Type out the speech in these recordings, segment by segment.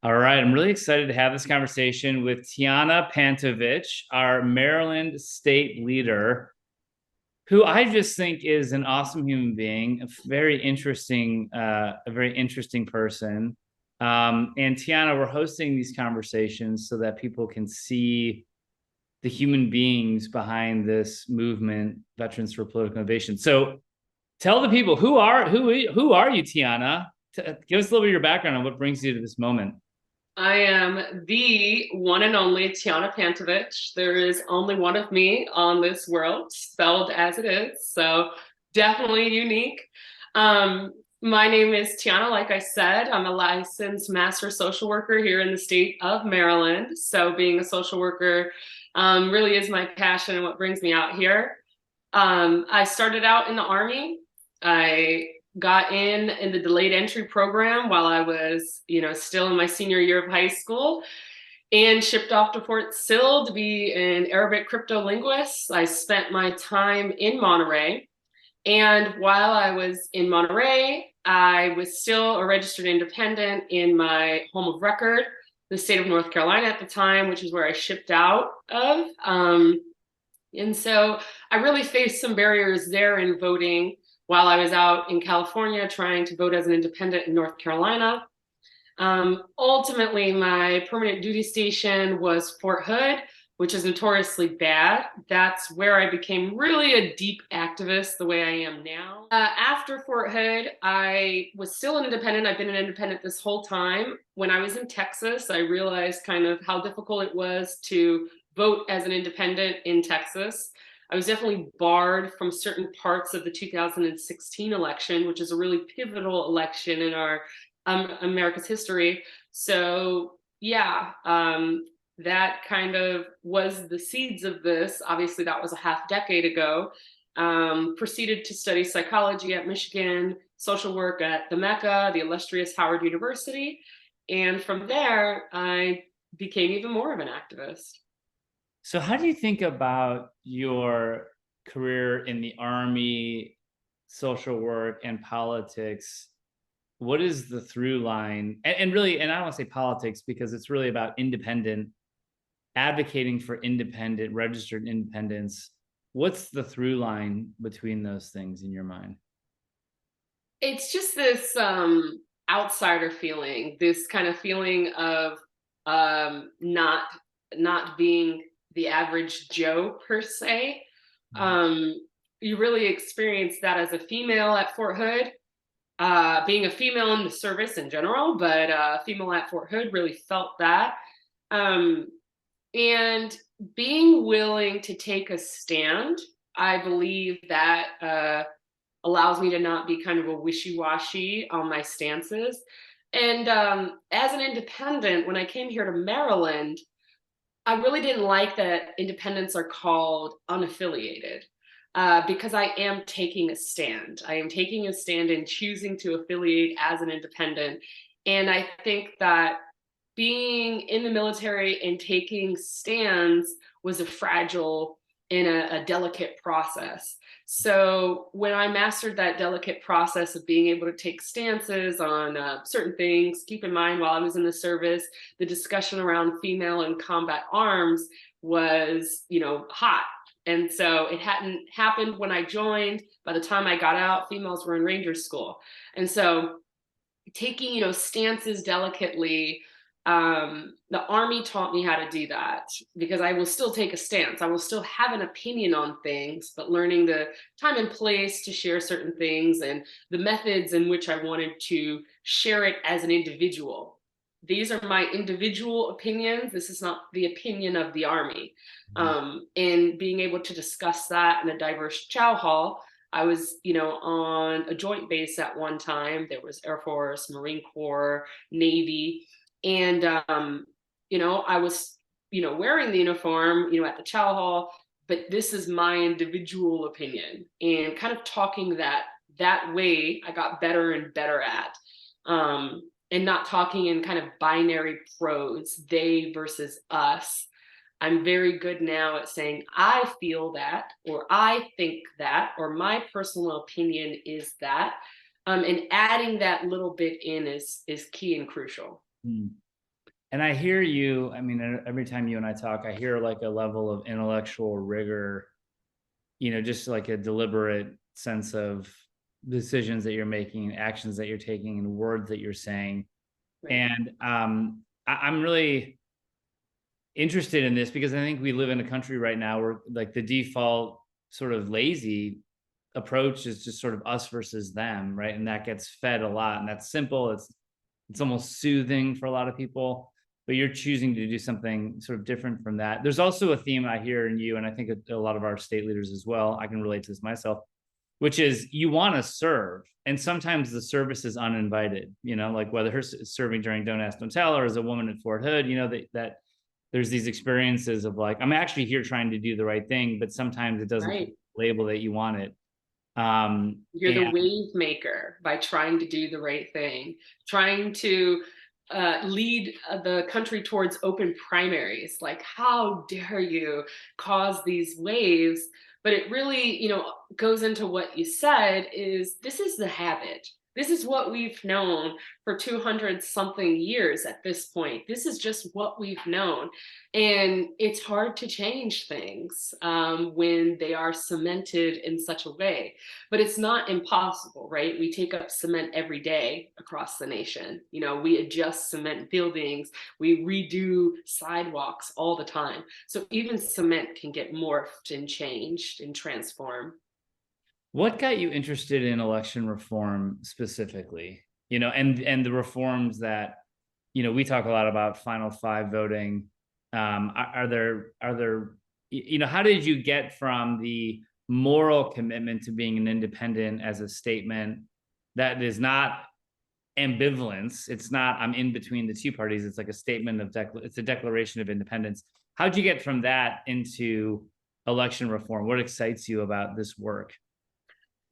All right, I'm really excited to have this conversation with Tiahna Pantovich, our Maryland state leader, who I just think is an awesome human being, a very interesting person. And Tiahna, we're hosting these conversations so that people can see the human beings behind this movement, Veterans for Political Innovation. So, tell the people who are you, Tiahna? Give us a little bit of your background on what brings you to this moment. I am the one and only Tiahna Pantovich. There is only one of me on this world, spelled as it is, so definitely unique. Um, my name is Tiahna, like I said. I'm a licensed master social worker here in the state of Maryland. So being a social worker really is my passion and what brings me out here. I started out in the Army. I got in the delayed entry program while I was, still in my senior year of high school and shipped off to Fort Sill to be an Arabic cryptolinguist. I spent my time in Monterey. And while I was in Monterey, I was still a registered independent in my home of record, the state of North Carolina at the time, which is where I shipped out of. And so I really faced some barriers there in voting while I was out in California trying to vote as an independent in North Carolina. Ultimately, my permanent duty station was Fort Hood, which is notoriously bad. That's where I became really a deep activist the way I am now. After Fort Hood, I was still an independent. I've been an independent this whole time. When I was in Texas, I realized kind of how difficult it was to vote as an independent in Texas. I was definitely barred from certain parts of the 2016 election, which is a really pivotal election in our America's history. So yeah, that kind of was the seeds of this. Obviously, that was a half decade ago. Proceeded to study psychology at Michigan, social work at the Mecca, the illustrious Howard University. And from there, I became even more of an activist. So, how do you think about your career in the Army, social work, and politics? What is the through line? And really, and I don't want to say politics because it's really about independent, advocating for independent, registered independence. What's the through line between those things in your mind? It's just this outsider feeling, this kind of feeling of not being the average Joe per se. Um, you really experience that as a female at Fort Hood, being a female in the service in general, but female at Fort Hood really felt that. Um, and being willing to take a stand, I believe that allows me to not be kind of a wishy-washy on my stances. And as an independent, when I came here to Maryland, I really didn't like that independents are called unaffiliated, because I am taking a stand. I am taking a stand and choosing to affiliate as an independent. And I think that being in the military and taking stands was a fragile and a delicate process. So when I mastered that delicate process of being able to take stances on certain things, keep in mind while I was in the service, the discussion around female and combat arms was, hot. And so it hadn't happened when I joined. By the time I got out, females were in Ranger School. And so taking, stances delicately, the Army taught me how to do that because I will still take a stance. I will still have an opinion on things, but learning the time and place to share certain things and the methods in which I wanted to share it as an individual. These are my individual opinions. This is not the opinion of the Army. And being able to discuss that in a diverse chow hall. I was, on a joint base at one time. There was Air Force, Marine Corps, Navy, and I was, wearing the uniform, at the chow hall. But this is my individual opinion, and kind of talking that way, I got better and better at. And not talking in kind of binary prose, they versus us. I'm very good now at saying, I feel that, or I think that, or my personal opinion is that. And adding that little bit in is key and crucial. Hmm. And I hear you. I mean, every time you and I talk, I hear like a level of intellectual rigor, just like a deliberate sense of decisions that you're making, actions that you're taking, and words that you're saying. Right. And I'm really interested in this because I think we live in a country right now where like the default sort of lazy approach is just sort of us versus them, right? And that gets fed a lot, and that's simple. It's almost soothing for a lot of people, but you're choosing to do something sort of different from that. There's also a theme I hear in you, and I think a lot of our state leaders as well. I can relate to this myself, which is you want to serve, and sometimes the service is uninvited. Like whether her serving during Don't Ask, Don't Tell, or as a woman at Fort Hood. That there's these experiences of like I'm actually here trying to do the right thing, but sometimes it doesn't Right. label that you want it. You're the And wave maker by trying to do the right thing, trying to lead the country towards open primaries. Like, how dare you cause these waves? But it really, goes into what you said is this is the habit. This is what we've known for 200 something years at this point. This is just what we've known. And it's hard to change things when they are cemented in such a way, but it's not impossible, right? We take up cement every day across the nation. We adjust cement buildings, we redo sidewalks all the time. So even cement can get morphed and changed and transformed. what got you interested in election reform specifically? And the reforms that we talk a lot about final five voting. Are there how did you get from the moral commitment to being an independent as a statement that is not ambivalence? It's not I'm in between the two parties. It's like a statement of it's a declaration of independence. How'd you get from that into election reform? What excites you about this work?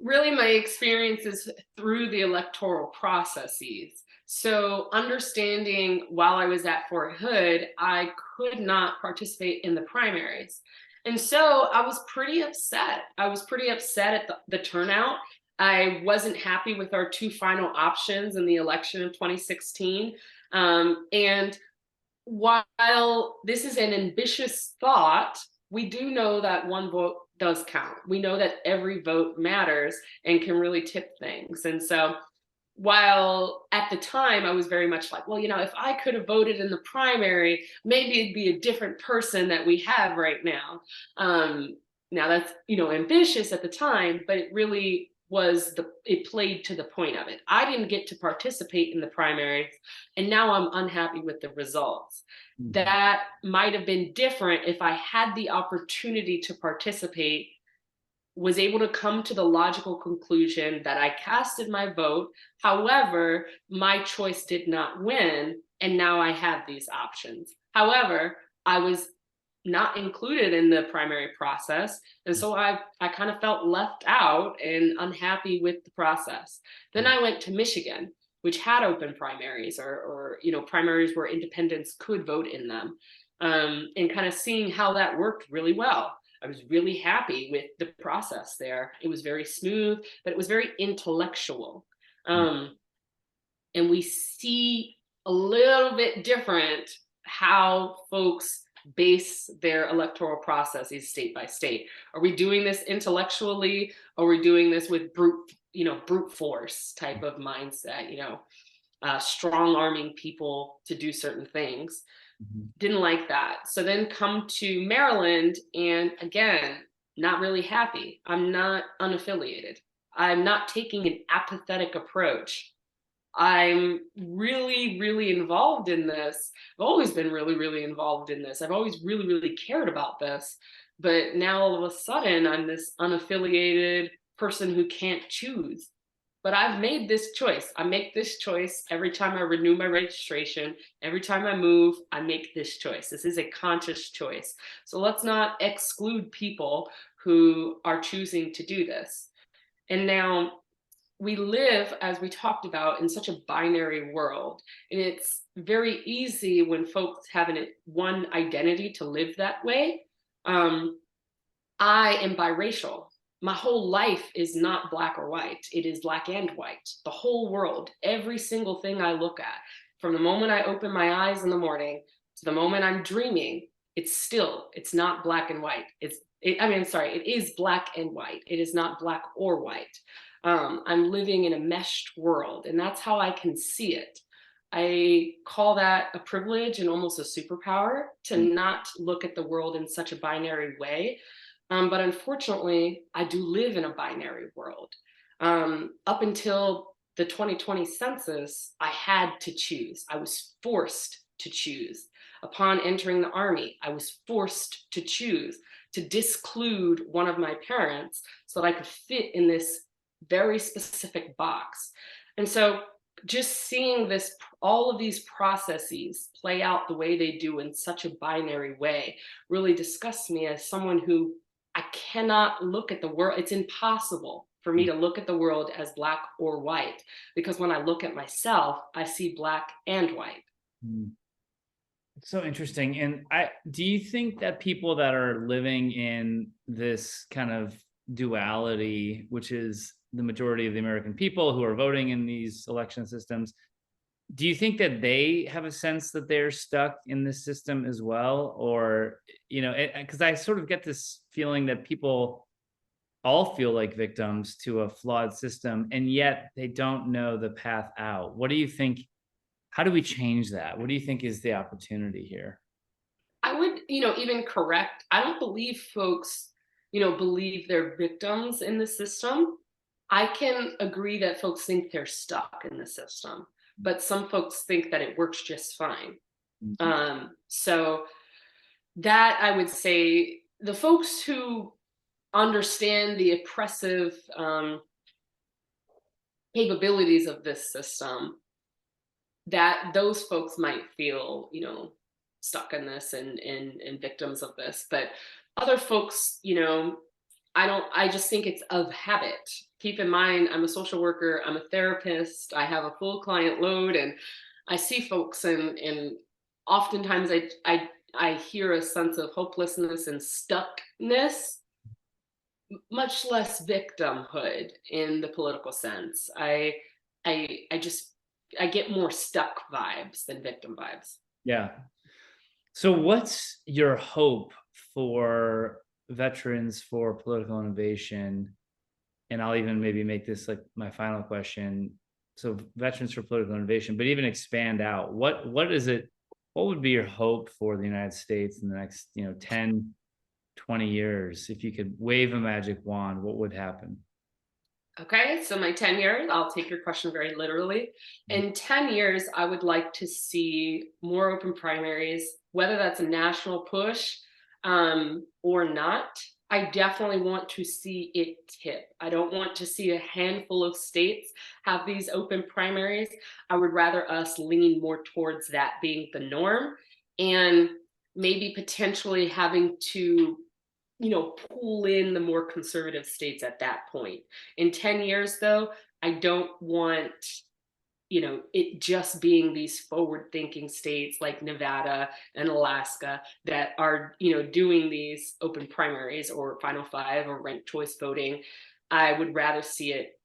Really, my experiences through the electoral processes. So, understanding while I was at Fort Hood, I could not participate in the primaries. And so I was pretty upset. I was pretty upset at the turnout. I wasn't happy with our two final options in the election of 2016. And while this is an ambitious thought, we do know that one vote does count. We know that every vote matters and can really tip things. And so, while at the time I was very much like, well, if I could have voted in the primary, maybe it'd be a different person that we have right now. Um, Now that's ambitious at the time, but it really it played to the point of it. I didn't get to participate in the primaries, and now I'm unhappy with the results. Mhm. That might have been different if I had the opportunity to participate, was able to come to the logical conclusion that I casted my vote. However, my choice did not win, and now I have these options. However, I was not included in the primary process, and so I kind of felt left out and unhappy with the process. Then I went to Michigan, which had open primaries, or primaries where independents could vote in them, and kind of seeing how that worked really well. I was really happy with the process there. It was very smooth, but it was very intellectual. Um, and we see a little bit different how folks base their electoral processes state by state. Are we doing this intellectually, or are we doing this with brute force type of mindset, strong arming people to do certain things? Mhm. Didn't like that. So then come to Maryland, and again, not really happy. I'm not unaffiliated. I'm not taking an apathetic approach. I'm really, really involved in this. I've always been really, really involved in this. I've always really, really cared about this. But now all of a sudden, I'm this unaffiliated person who can't choose. But I've made this choice. I make this choice every time I renew my registration. Every time I move, I make this choice. This is a conscious choice. So let's not exclude people who are choosing to do this. And now we live, as we talked about, in such a binary world. And it's very easy when folks have one identity to live that way. Um, I am biracial. My whole life is not black or white. It is black and white. The whole world, every single thing I look at, from the moment I open my eyes in the morning to the moment I'm dreaming, it's not black and white. It is black and white. It is not black or white. I'm living in a meshed world, and that's how I can see it. I call that a privilege and almost a superpower to not look at the world in such a binary way. But unfortunately, I do live in a binary world. Up until the 2020 census, I had to choose. I was forced to choose. Upon entering the Army, I was forced to choose to disclude one of my parents so that I could fit in this very specific box. And so just seeing this, all of these processes play out the way they do in such a binary way really disgusts me as someone who, I cannot look at the world. It's impossible for me to look at the world as black or white, because when I look at myself, I see black and white. Mm. It's so interesting. And do you think that people that are living in this kind of duality, which is the majority of the American people who are voting in these election systems, do you think that they have a sense that they're stuck in this system as well? Or, because I sort of get this feeling that people all feel like victims to a flawed system, and yet they don't know the path out. What do you think? How do we change that? What do you think is the opportunity here? I would, even correct. I don't believe folks, believe they're victims in the system. I can agree that folks think they're stuck in the system, but some folks think that it works just fine. Mhm. So that, I would say, the folks who understand the oppressive capabilities of this system, that those folks might feel, stuck in this and victims of this. But other folks, I just think it's of habit. Keep in mind, I'm a social worker, I'm a therapist, I have a full client load, and I see folks, and oftentimes I hear a sense of hopelessness and stuckness, much less victimhood in the political sense. I just, I get more stuck vibes than victim vibes. Yeah. So, what's your hope for Veterans for Political Innovation? And I'll even maybe make this like my final question. So, Veterans for Political Innovation, but even expand out. What is it? What would be your hope for the United States in the next, 10, 20 years? If you could wave a magic wand, what would happen? Okay, so my 10 years, I'll take your question very literally. In 10 years, I would like to see more open primaries, whether that's a national push or not. I definitely want to see it tip. I don't want to see a handful of states have these open primaries. I would rather us lean more towards that being the norm, and maybe potentially having to, pull in the more conservative states at that point. In 10 years, though, I don't want, it just being these forward thinking states like Nevada and Alaska that are, doing these open primaries or final five or ranked choice voting. I would rather see it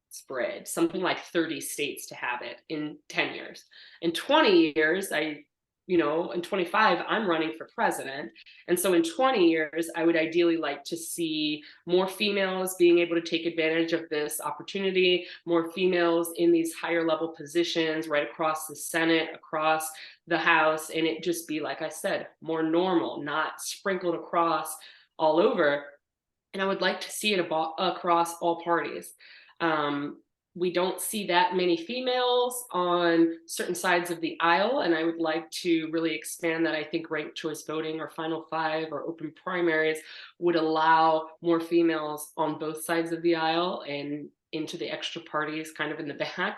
spread, something like 30 states to have it in 10 years. In 20 years, in 25, I'm running for president. And so in 20 years, I would ideally like to see more females being able to take advantage of this opportunity, more females in these higher level positions right across the Senate, across the House, and it just be, like I said, more normal, not sprinkled across all over. And I would like to see it across all parties. We don't see that many females on certain sides of the aisle, and I would like to really expand that. I think ranked choice voting or final five or open primaries would allow more females on both sides of the aisle and into the extra parties kind of in the back.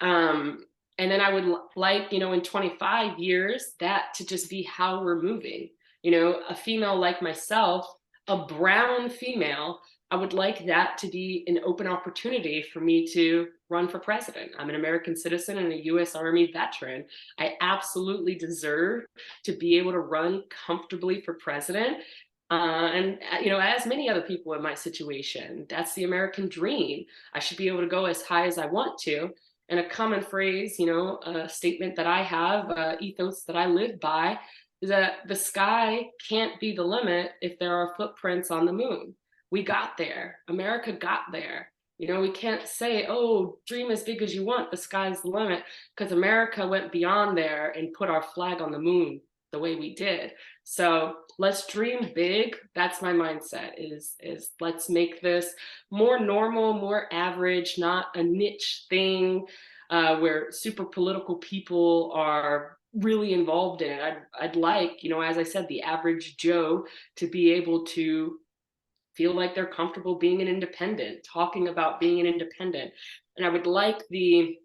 And then I would like, in 25 years, that to just be how we're moving. A female like myself, a brown female, I would like that to be an open opportunity for me to run for president. I'm an American citizen and a US Army veteran. I absolutely deserve to be able to run comfortably for president. As many other people in my situation, that's the American dream. I should be able to go as high as I want to. And a common phrase, a statement that I have, ethos that I live by, is that the sky can't be the limit if there are footprints on the moon. We got there. America got there. We can't say, oh, dream as big as you want, the sky's the limit, because America went beyond there and put our flag on the moon the way we did. So let's dream big. That's my mindset, is let's make this more normal, more average, not a niche thing where super political people are really involved in it. I'd like, as I said, the average Joe to be able to feel like they're comfortable being an independent, talking about being an independent. And I would like in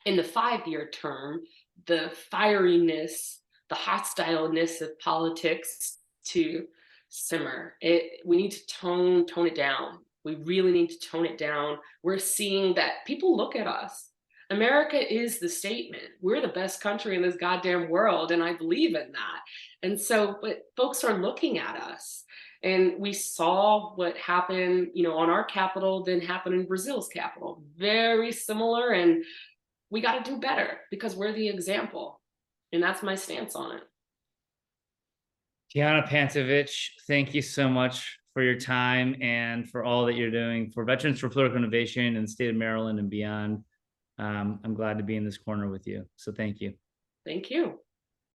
the 5-year term, the fieriness, the hostileness of politics to simmer. We need to tone it down. We really need to tone it down. We're seeing that people look at us. America is the statement. We're the best country in this goddamn world, and I believe in that. And so, but folks are looking at us. And we saw what happened, on our capital, then happen in Brazil's capital. Very similar, and we got to do better because we're the example. And that's my stance on it. Tiahna Pantovich, thank you so much for your time and for all that you're doing for Veterans for Political Innovation in the state of Maryland and beyond. I'm glad to be in this corner with you. So thank you. Thank you.